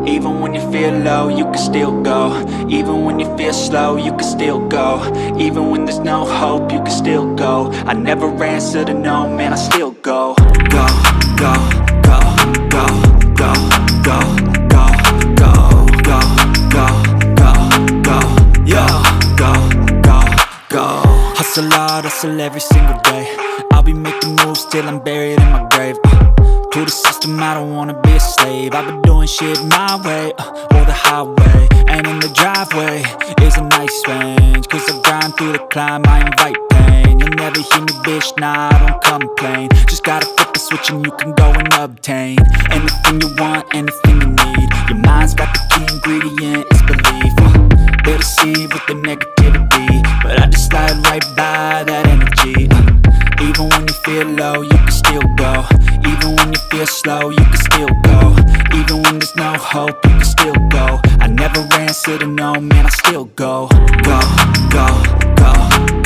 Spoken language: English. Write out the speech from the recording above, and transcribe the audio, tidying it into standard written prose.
Even when you feel low, you can still go. Even when you feel slow, you can still go. Even when there's no hope, you can still go. I never answer to no, man, I still go. Go, go, go, go, go, go, go, go, go, go, go, go, yo, go, go, go. Hustle hard, hustle every single day. I'll be making moves till I'm buried in my grave. To the system, I don't wanna be a slave. I've been doing shit my way, or the highway. And in the driveway is a nice range, cause I grind through the climb, I invite pain. You'll never hear me, bitch, nah, I don't complain. Just gotta flip the switch and you can go and obtain anything you want, anything you need. Your mind's got the key ingredient, it's belief. They deceive with the negativity, but I just slide right by that energy. Even when you feel low, you can still go. Even when you feel slow, you can still go. Even when there's no hope, you can still go. I never answer to no, man, I still go. Go, go,